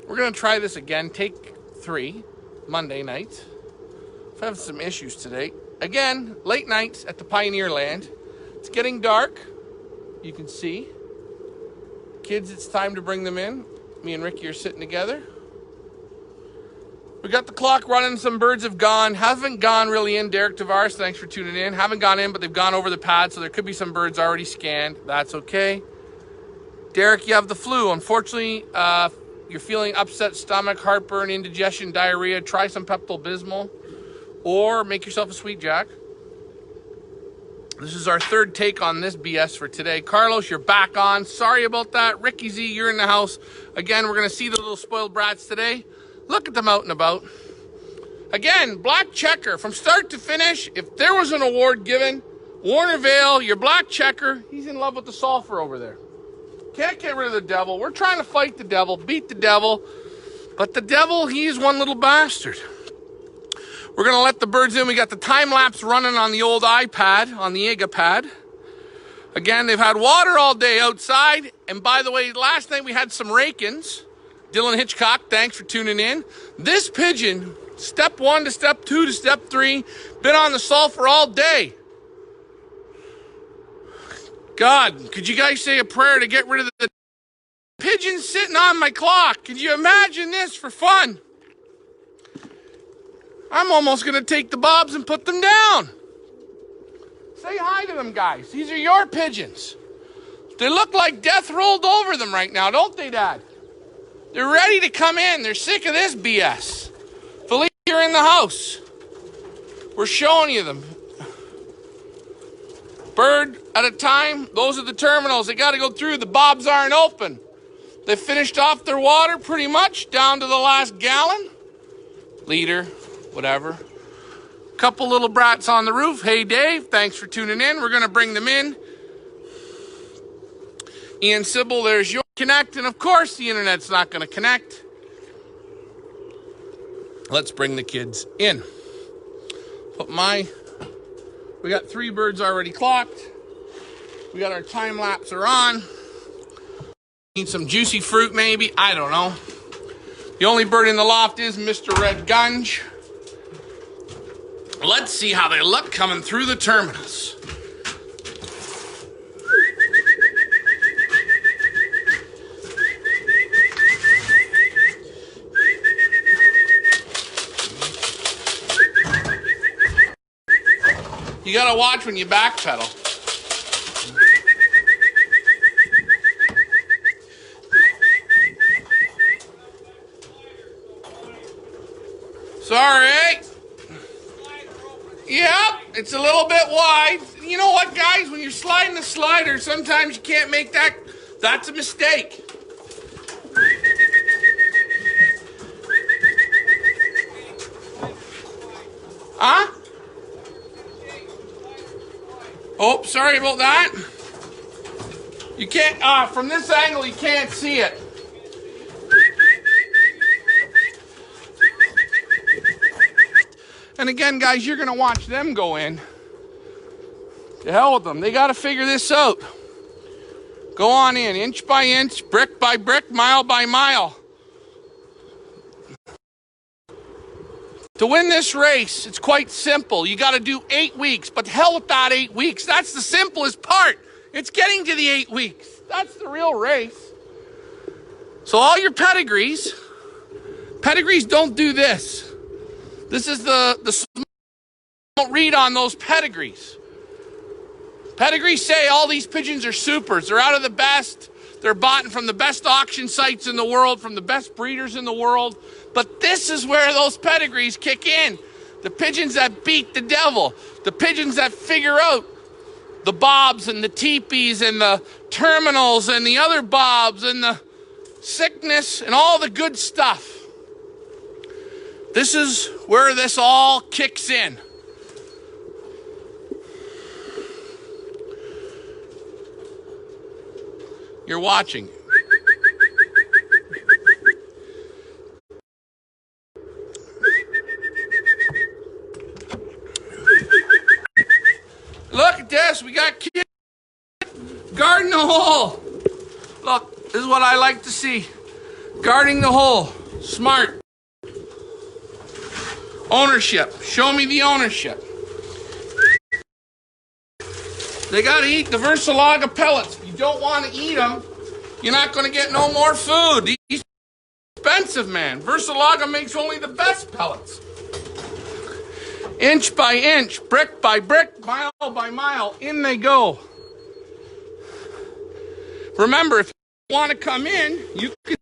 We're going to try this again. Take 3, Monday night. I'm having some issues today. Again, late nights at the Pioneer Land. It's getting dark. You can see. Kids, it's time to bring them in. Me and Ricky are sitting together. We got the clock running. Some birds have gone. Haven't gone really in. Derek Tavares, thanks for tuning in. Haven't gone in, but they've gone over the pad, so there could be some birds already scanned. That's okay. Derek, you have the flu. Unfortunately, you're feeling upset stomach, heartburn, indigestion, diarrhea. Try some Pepto-Bismol or make yourself a Sweet Jack. This is our third take on this BS for today. Carlos, you're back on. Sorry about that. Ricky Z, you're in the house. Again, we're going to see the little spoiled brats today. Look at them out and about. Again, black checker from start to finish. If there was an award given, Warner Vale, your black checker, he's in love with the sulfur over there. Can't get rid of the devil. We're trying to fight the devil, beat the devil. But the devil, he's one little bastard. We're going to let the birds in. We got the time lapse running on the old iPad, on the IGA-pad. Again, they've had water all day outside. And by the way, last night we had some rake-ins. Dylan Hitchcock, thanks for tuning in. This pigeon, step 1 to step 2 to step 3, been on the sulfur all day. God, could you guys say a prayer to get rid of the pigeon sitting on my clock? Could you imagine this for fun? I'm almost going to take the bobs and put them down. Say hi to them, guys. These are your pigeons. They look like death rolled over them right now, don't they, Dad? They're ready to come in. They're sick of this BS. Felicia, you're in the house. We're showing you them. Bird at a time. Those are the terminals. They got to go through. The bobs aren't open. They finished off their water pretty much down to the last gallon. Liter. Whatever. Couple little brats on the roof. Hey, Dave, thanks for tuning in. We're going to bring them in. Ian Sybil, there's your connect. And, of course, the internet's not going to connect. Let's bring the kids in. We got 3 birds already clocked. We got our time lapser on. Need some juicy fruit, maybe. I don't know. The only bird in the loft is Mr. Red Gunge. Let's see how they look coming through the terminals. You gotta watch when you backpedal. Sorry. Yep, it's a little bit wide. You know what, guys? When you're sliding the slider, sometimes you can't make that. That's a mistake. Huh? Oh, sorry about that. You can't, from this angle, you can't see it. And again, guys, you're going to watch them go in. To hell with them. They got to figure this out. Go on in, inch by inch, brick by brick, mile by mile. To win this race, it's quite simple. You got to do 8 weeks, but hell with that 8 weeks. That's the simplest part. It's getting to the 8 weeks. That's the real race. So all your pedigrees don't do this. This is the don't read on those pedigrees. Pedigrees say all these pigeons are supers. They're out of the best. They're bought from the best auction sites in the world, from the best breeders in the world. But this is where those pedigrees kick in. The pigeons that beat the devil. The pigeons that figure out the bobs and the teepees and the terminals and the other bobs and the sickness and all the good stuff. This is where this all kicks in. You're watching. Look at this. We got kids guarding the hole. Look, this is what I like to see. Guarding the hole. Smart. Ownership. Show me the ownership. They gotta eat the Versalaga pellets. If you don't want to eat them, you're not going to get no more food. These are expensive, man. Versalaga makes only the best pellets. Inch by inch, brick by brick, mile by mile, in they go. Remember, if you want to come in, you can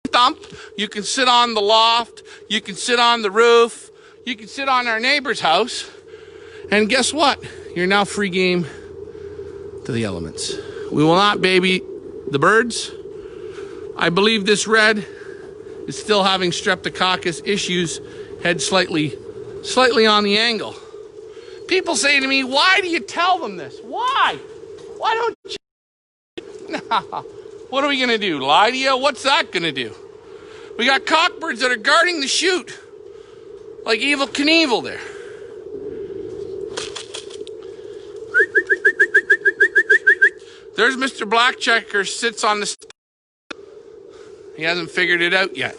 stump, you can sit on the loft, you can sit on the roof, you can sit on our neighbor's house, and guess what? You're now free game to the elements. We will not baby the birds. I believe this red is still having streptococcus issues, head slightly on the angle. People say to me, why do you tell them this? Why? Why don't you? Nah. What are we going to do? Lie to you? What's that going to do? We got cockbirds that are guarding the chute. Like Evel Knievel there. There's Mr. Blackchecker sits on the... He hasn't figured it out yet.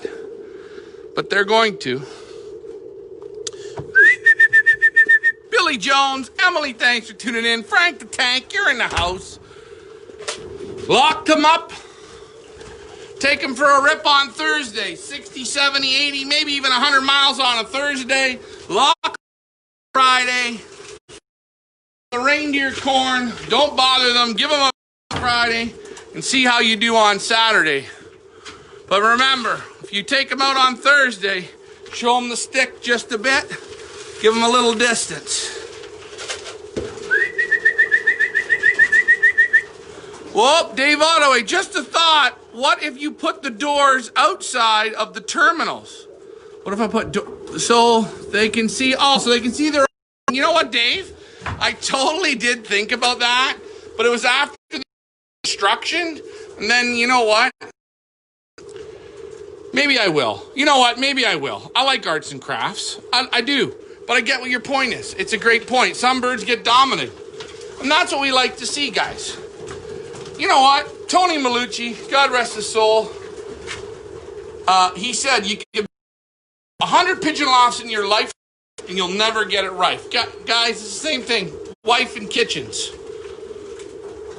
But they're going to. Billy Jones, Emily, thanks for tuning in. Frank the Tank, you're in the house. Lock them up. Take them for a rip on Thursday. 60, 70, 80, maybe even 100 miles on a Thursday. Lock them Friday. The reindeer corn. Don't bother them. Give them a Friday. And see how you do on Saturday. But remember, if you take them out on Thursday, show them the stick just a bit. Give them a little distance. Whoop, Dave Ottaway, just a thought. What if you put the doors outside of the terminals? What if I put so they can see? Oh, so they can see their... You know what, Dave? I totally did think about that, but it was after the construction. And then, you know what? Maybe I will. You know what? Maybe I will. I like arts and crafts. I do. But I get what your point is. It's a great point. Some birds get dominant. And that's what we like to see, guys. You know what? Tony Malucci, God rest his soul, he said you can give 100 pigeon lofts in your life and you'll never get it right. Guys, it's the same thing. Wife and kitchens.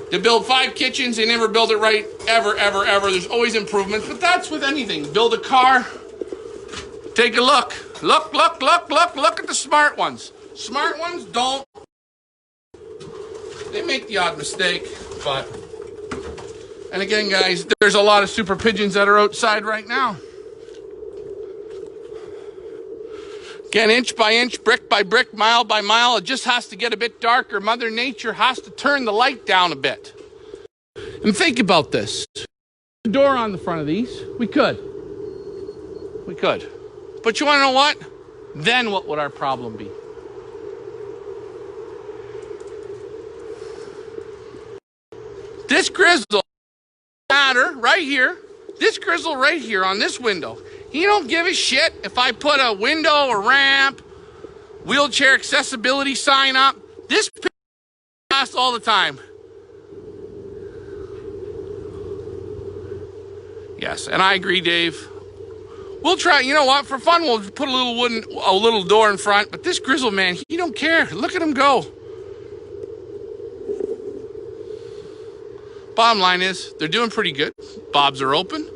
They build 5 kitchens, they never build it right, ever, ever, ever. There's always improvements, but that's with anything. Build a car, take a look. Look at the smart ones. Smart ones don't. They make the odd mistake, but... And again, guys, there's a lot of super pigeons that are outside right now. Again, inch by inch, brick by brick, mile by mile, it just has to get a bit darker. Mother Nature has to turn the light down a bit. And think about this. The door on the front of these, we could. But you want to know what? Then what would our problem be? This grizzle matter right here. This grizzle right here on this window. He don't give a shit if I put a window, a ramp, wheelchair accessibility sign up. This pass all the time. Yes, and I agree, Dave. We'll try, you know what, for fun, we'll put a little door in front, but this grizzle, man, he don't care. Look at him go. Bottom line is, they're doing pretty good. Bobs are open.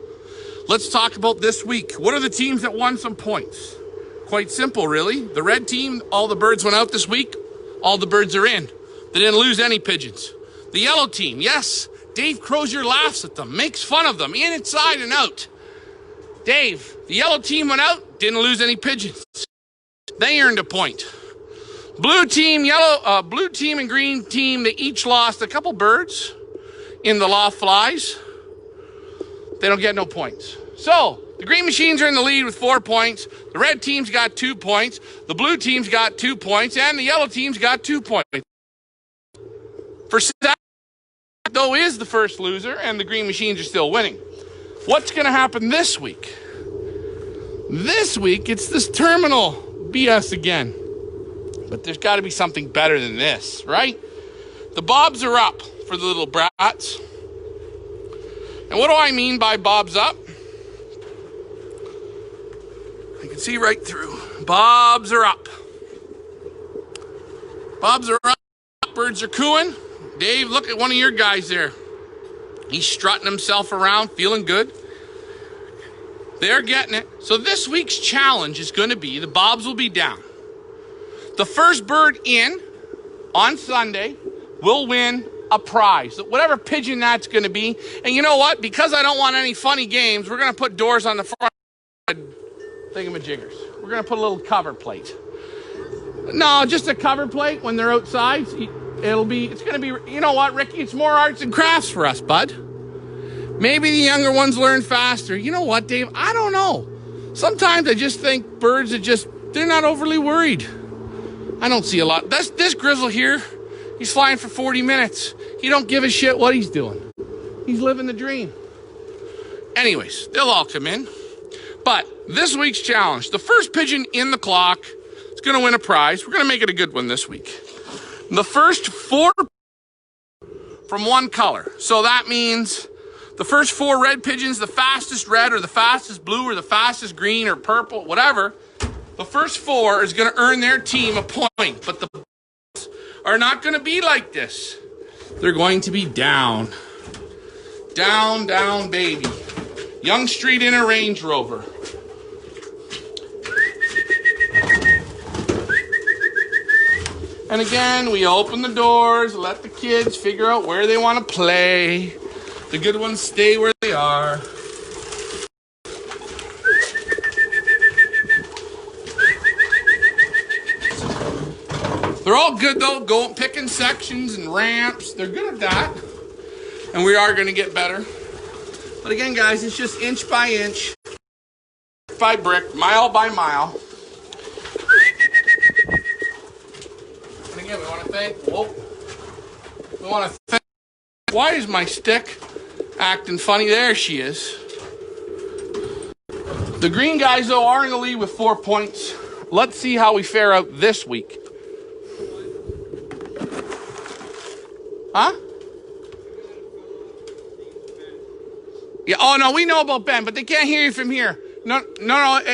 Let's talk about this week. What are the teams that won some points? Quite simple, really. The red team, all the birds went out this week. All the birds are in. They didn't lose any pigeons. The yellow team, yes, Dave Crozier laughs at them, makes fun of them, inside and out. Dave, the yellow team went out, didn't lose any pigeons. They earned a point. Blue team, blue team and green team, they each lost a couple birds in the loft flies. They don't get no points. So, the green machines are in the lead with 4 points. The red team's got 2 points. The blue team's got 2 points. And the yellow team's got 2 points. For Saturday, though, is the first loser, and the green machines are still winning. What's going to happen this week? This week, it's this terminal BS again. But there's got to be something better than this, right? The bobs are up for the little brats. And what do I mean by bobs up? You can see right through. Bobs are up. Bobs are up. Birds are cooing. Dave, look at one of your guys there. He's strutting himself around, feeling good. They're getting it. So this week's challenge is going to be, the bobs will be down. The first bird in on Sunday will win a prize, whatever pigeon that's going to be. And you know what? Because I don't want any funny games, we're going to put doors on the front thingamajiggers. We're going to put a little cover plate. No, just a cover plate when they're outside. It's going to be, you know what, Ricky? It's more arts and crafts for us, bud. Maybe the younger ones learn faster. You know what, Dave? I don't know. Sometimes I just think birds they're not overly worried. I don't see a lot. This grizzle here, he's flying for 40 minutes. He don't give a shit what he's doing. He's living the dream. Anyways, they'll all come in. But this week's challenge, the first pigeon in the clock is going to win a prize. We're going to make it a good one this week. The first 4 from one color. So that means the first 4 red pigeons, the fastest red or the fastest blue or the fastest green or purple, whatever, the first 4 is going to earn their team a point. But the are not going to be like this. They're going to be down. Down, down, baby. Young Street in a Range Rover. And again, we open the doors, let the kids figure out where they want to play. The good ones stay where they are. They're all good though, picking sections and ramps. They're good at that. And we are going to get better. But again, guys, it's just inch by inch, by brick, mile by mile. And again, we want to thank, why is my stick acting funny? There she is. The green guys, though, are in the lead with 4 points. Let's see how we fare out this week. Huh? Yeah. Oh no, we know about Ben, but they can't hear you from here. No.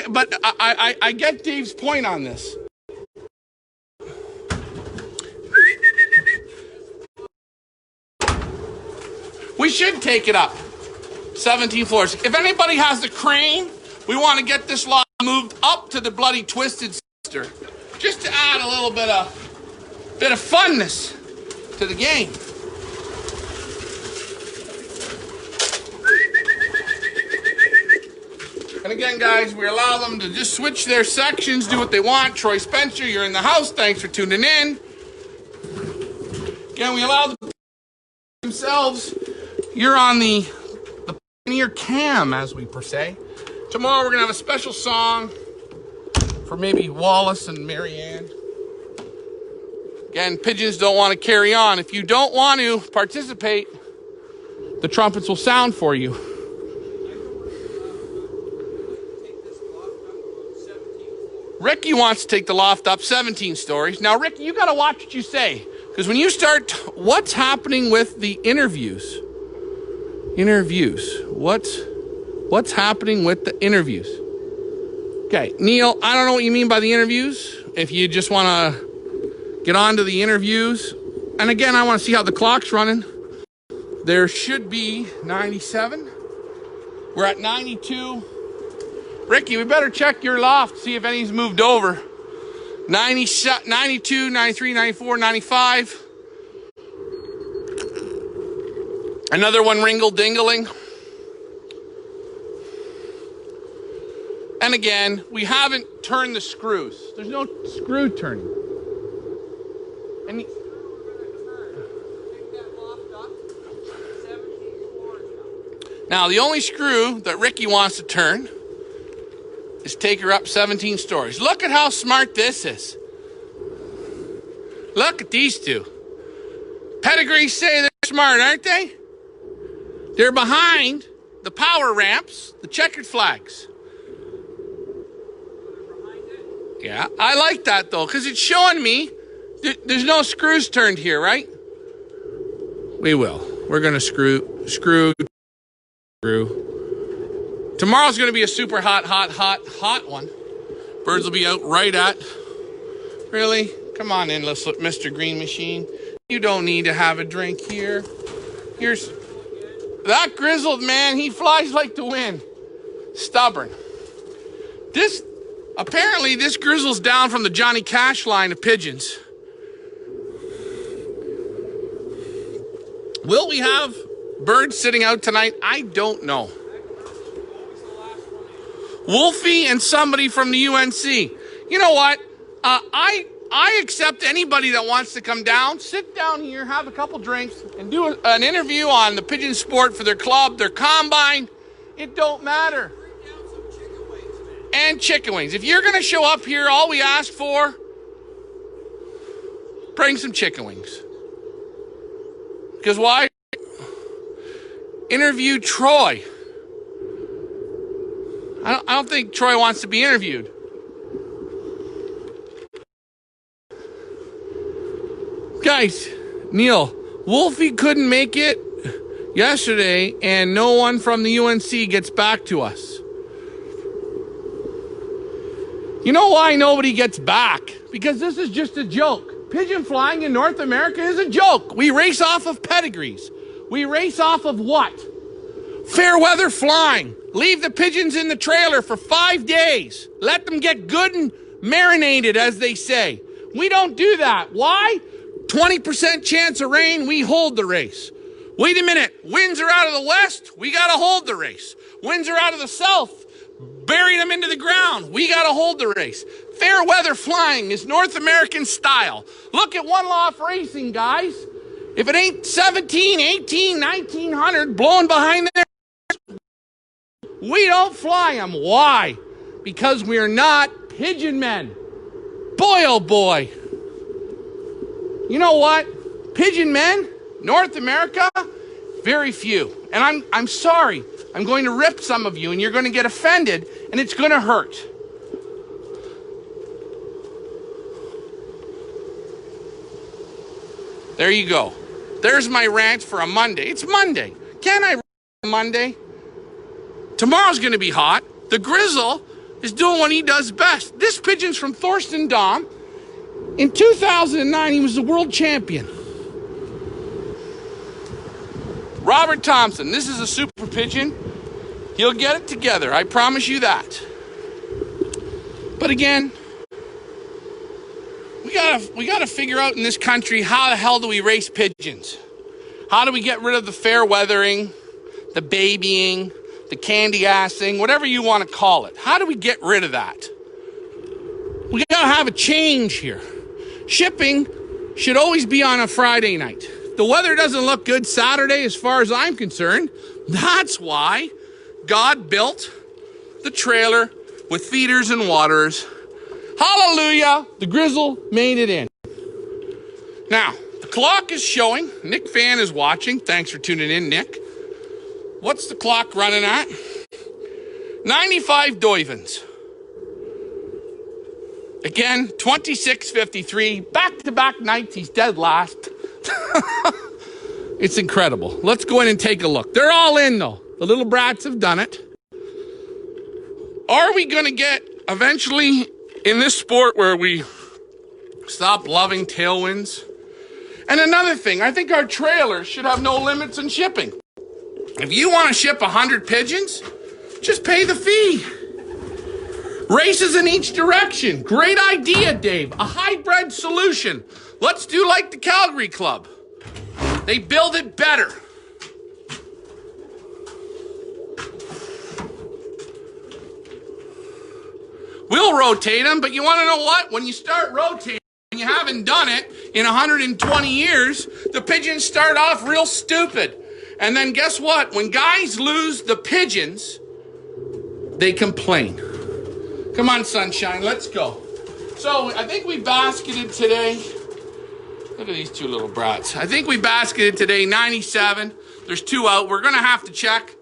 But I get Dave's point on this. We should take it up 17 floors. If anybody has the crane, we want to get this lot moved up to the bloody Twisted Sister, just to add a little bit of funness to the game. And again, guys, we allow them to just switch their sections, do what they want. Troy Spencer, you're in the house. Thanks for tuning in. Again, we allow them themselves. You're on the Pioneer Cam, as we per se. Tomorrow, we're going to have a special song for maybe Wallace and Marianne. Again, pigeons don't want to carry on. If you don't want to participate, the trumpets will sound for you. Ricky wants to take the loft up 17 stories. Now, Ricky, you got to watch what you say. Because when you start, what's happening with the interviews? What's happening with the interviews? Okay, Neil, I don't know what you mean by the interviews. If you just want to get on to the interviews. And again, I want to see how the clock's running. There should be 97. We're at 92. Ricky, we better check your loft, see if any's moved over. 90, 92, 93, 94, 95. Another one ringle-dingling. And again, we haven't turned the screws. There's no screw turning. And now, the only screw that Ricky wants to turn is take her up 17 stories. Look at how smart this is. Look at these two. Pedigrees say they're smart, aren't they? They're behind the power ramps, the checkered flags. Yeah, I like that though, because it's showing me there's no screws turned here, right? We will. We're going to screw. Tomorrow's going to be a super hot one. Birds will be out right at. Really? Come on in, Mr. Green Machine. You don't need to have a drink here. Here's that grizzled man. He flies like the wind. Stubborn. Apparently this grizzle's down from the Johnny Cash line of pigeons. Will we have birds sitting out tonight? I don't know. Wolfie and somebody from the UNC. You know what? I accept anybody that wants to come down, sit down here, have a couple drinks, and do an interview on the pigeon sport for their club, their combine. It don't matter. And chicken wings. If you're going to show up here, all we ask for, bring some chicken wings. Because why? Interview Troy. I don't think Troy wants to be interviewed. Guys, Neil, Wolfie couldn't make it yesterday, and no one from the UNC gets back to us. You know why nobody gets back? Because this is just a joke. Pigeon flying in North America is a joke. We race off of pedigrees. We race off of what? Fair weather flying. Leave the pigeons in the trailer for 5 days. Let them get good and marinated, as they say. We don't do that. Why? 20% chance of rain, we hold the race. Wait a minute. Winds are out of the west, we got to hold the race. Winds are out of the south, bury them into the ground. We got to hold the race. Fair weather flying is North American style. Look at One Loft Racing, guys. If it ain't 17, 18, 1900 blowing behind there, we don't fly them. Why? Because we're not pigeon men. Boy, oh boy. You know what? Pigeon men, North America, very few. And I'm sorry. I'm going to rip some of you, and you're going to get offended, and it's going to hurt. There you go. There's my rant for a Monday. It's Monday. Can I rant on Monday? Tomorrow's going to be hot. The grizzle is doing what he does best. This pigeon's from Thorsten Dahm. In 2009, he was the world champion. Robert Thompson, this is a super pigeon. He'll get it together. I promise you that. But again, we gotta figure out in this country, how the hell do we race pigeons? How do we get rid of the fair weathering, the babying, the candy assing, whatever you want to call it? How do we get rid of that? We gotta have a change here. Shipping should always be on a Friday night. The weather doesn't look good Saturday as far as I'm concerned. That's why God built the trailer with feeders and waterers. Hallelujah, the grizzle made it in. Now, the clock is showing. Nick Fan is watching. Thanks for tuning in, Nick. What's the clock running at? 95 Doivens. Again, 26:53. Back-to-back nights, he's dead last. It's incredible. Let's go in and take a look. They're all in, though. The little brats have done it. Are we going to get eventually in this sport where we stop loving tailwinds? And another thing, I think our trailers should have no limits in shipping. If you want to ship 100 pigeons, just pay the fee. Races in each direction. Great idea, Dave. A hybrid solution. Let's do like the Calgary Club. They build it better. We'll rotate them, but you want to know what? When you start rotating, and you haven't done it in 120 years, the pigeons start off real stupid. And then guess what? When guys lose the pigeons, they complain. Come on, sunshine, let's go. So I think we basketed today. Look at these two little brats. I think we basketed today 97. There's 2 out. We're going to have to check.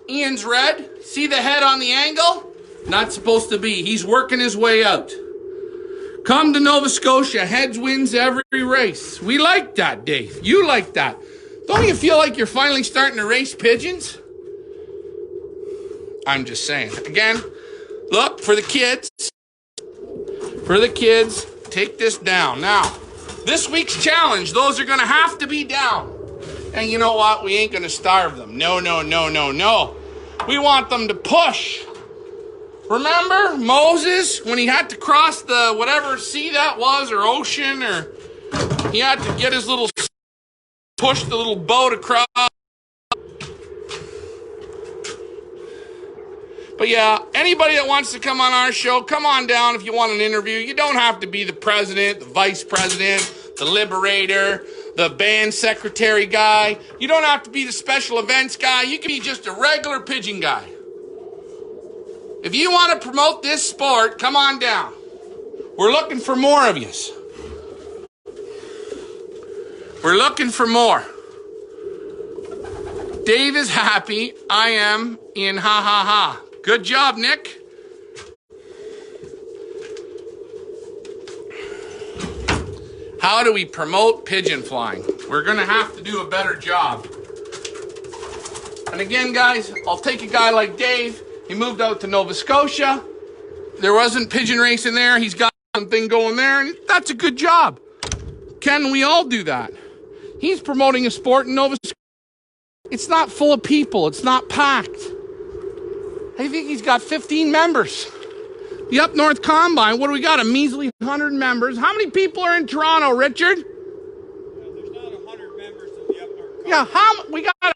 Ian's red. See the head on the angle? Not supposed to be. He's working his way out. Come to Nova Scotia. Heads wins every race. We like that, Dave. You like that. Don't you feel like you're finally starting to race pigeons? I'm just saying. Again, look, for the kids, for the kids. Take this down. Now, this week's challenge, those are going to have to be down. And you know what? We ain't going to starve them. No, no, no, no, no. We want them to push. Remember Moses when he had to cross the whatever sea that was, or ocean, or he had to get his little, push the little boat across. But yeah, anybody that wants to come on our show, come on down if you want an interview. You don't have to be the president, the vice president, the liberator, the band secretary guy. You don't have to be the special events guy. You can be just a regular pigeon guy. If you want to promote this sport, come on down. We're looking for more of yous. We're looking for more. Dave is happy. I am in ha ha ha. Good job, Nick. How do we promote pigeon flying? We're going to have to do a better job. And again, guys, I'll take a guy like Dave. He moved out to Nova Scotia. There wasn't pigeon racing there. He's got something going there, and that's a good job. Can we all do that? He's promoting a sport in Nova Scotia. It's not full of people. It's not packed. I think he's got 15 members. The Up North Combine, what do we got? A measly 100 members. How many people are in Toronto, Richard? There's not 100 members of the Up North Combine. Yeah, we got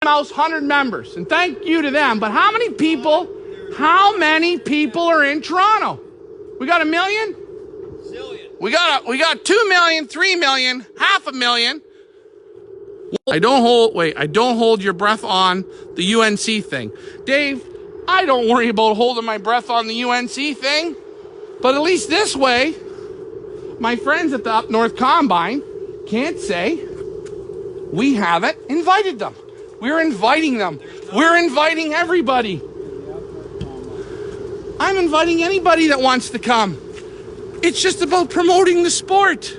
almost 100 members, and thank you to them. But how many people are in Toronto? We got 1 million? Zillion. We got 2 million, 3 million, 500,000. I don't hold your breath on the UNC thing. Dave, I don't worry about holding my breath on the UNC thing, but at least this way, my friends at the Up North Combine can't say we haven't invited them. We're inviting them. We're inviting everybody. I'm inviting anybody that wants to come. It's just about promoting the sport.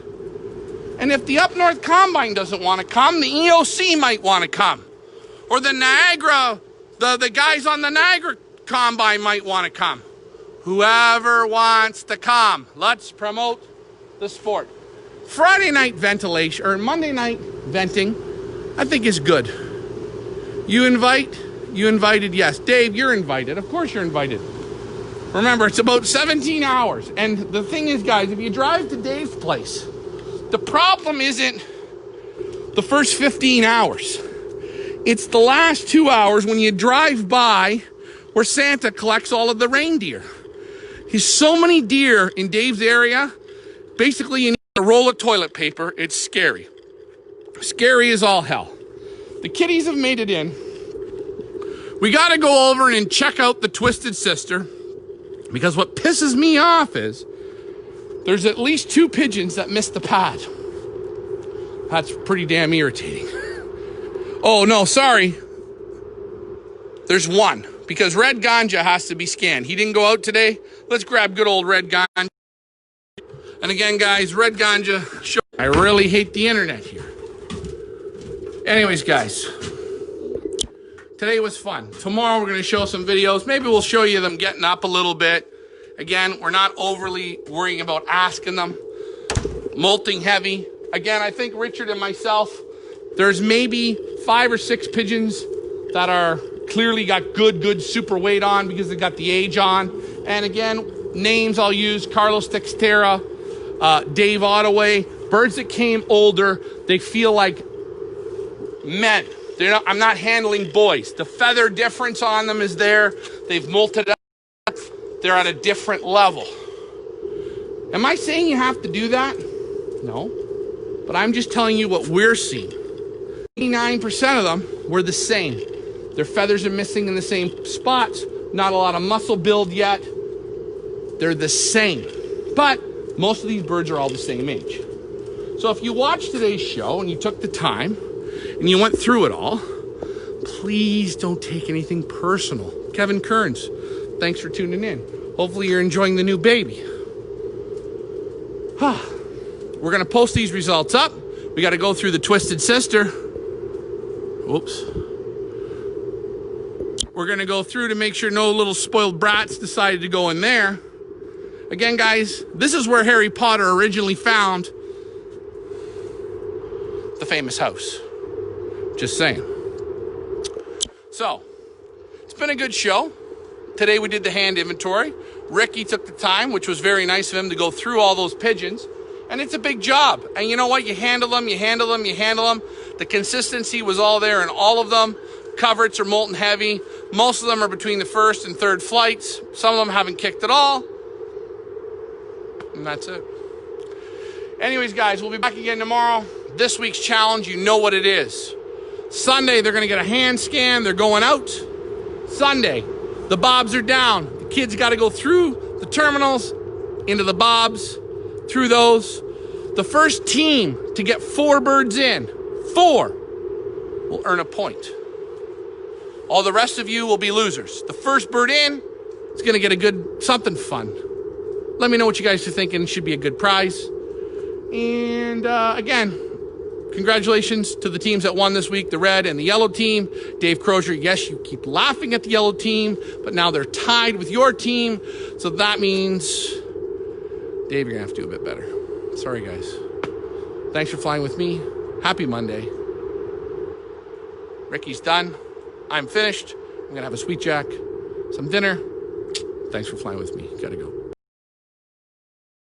And if the Up North Combine doesn't want to come, the EOC might want to come. Or the Niagara, the guys on the Niagara Combine might want to come. Whoever wants to come, let's promote the sport. Friday night ventilation, or Monday night venting, I think is good. You invited, yes. Dave, you're invited. Of course you're invited. Remember, it's about 17 hours. And the thing is, guys, if you drive to Dave's place, the problem isn't the first 15 hours. It's the last 2 hours when you drive by where Santa collects all of the reindeer. There's so many deer in Dave's area. Basically, you need a roll of toilet paper. It's scary. Scary as all hell. The kitties have made it in. We got to go over and check out the Twisted Sister, because what pisses me off is there's at least 2 pigeons that missed the pad. That's pretty damn irritating. Oh, no, sorry. There's 1, because Red Ganja has to be scanned. He didn't go out today. Let's grab good old Red Ganja. And again, guys, Red Ganja, I really hate the internet here. Anyways, guys, today was fun. Tomorrow we're going to show some videos. Maybe we'll show you them getting up a little bit. Again, we're not overly worrying about asking them. Molting heavy. Again, I think Richard and myself, there's maybe 5 or 6 pigeons that are clearly got good super weight on because they got the age on. And again, names I'll use: Carlos Textera, Dave Ottaway. Birds that came older, they feel like men. I'm not handling boys. The feather difference on them is there. They've molted up. They're at a different level. Am I saying you have to do that? No. But I'm just telling you what we're seeing. 89% of them were the same. Their feathers are missing in the same spots. Not a lot of muscle build yet. They're the same. But most of these birds are all the same age. So if you watched today's show and you took the time and you went through it all, please don't take anything personal. Kevin Kearns, thanks for tuning in. Hopefully you're enjoying the new baby. We're going to post these results up. We got to go through the Twisted Sister. Oops. We're going to go through to make sure no little spoiled brats decided to go in there. Again, guys, this is where Harry Potter originally found the famous house. Just saying. So, it's been a good show. Today we did the hand inventory. Ricky took the time, which was very nice of him, to go through all those pigeons. And it's a big job. And you know what? You handle them, you handle them, you handle them. The consistency was all there in all of them. Coverts are molten heavy. Most of them are between the first and third flights. Some of them haven't kicked at all. And that's it. Anyways, guys, we'll be back again tomorrow. This week's challenge, you know what it is. Sunday, they're going to get a hand scan. They're going out. Sunday, the bobs are down. The kids got to go through the terminals, into the bobs, through those. The first team to get 4 birds in, 4, will earn a point. All the rest of you will be losers. The first bird in is going to get a good something fun. Let me know what you guys are thinking. Should be a good prize. And again, congratulations to the teams that won this week, the red and the yellow team. Dave Crozier, yes, you keep laughing at the yellow team, but now they're tied with your team. So that means, Dave, you're going to have to do a bit better. Sorry, guys. Thanks for flying with me. Happy Monday. Ricky's done. I'm finished. I'm going to have a sweet jack, some dinner. Thanks for flying with me. Gotta go.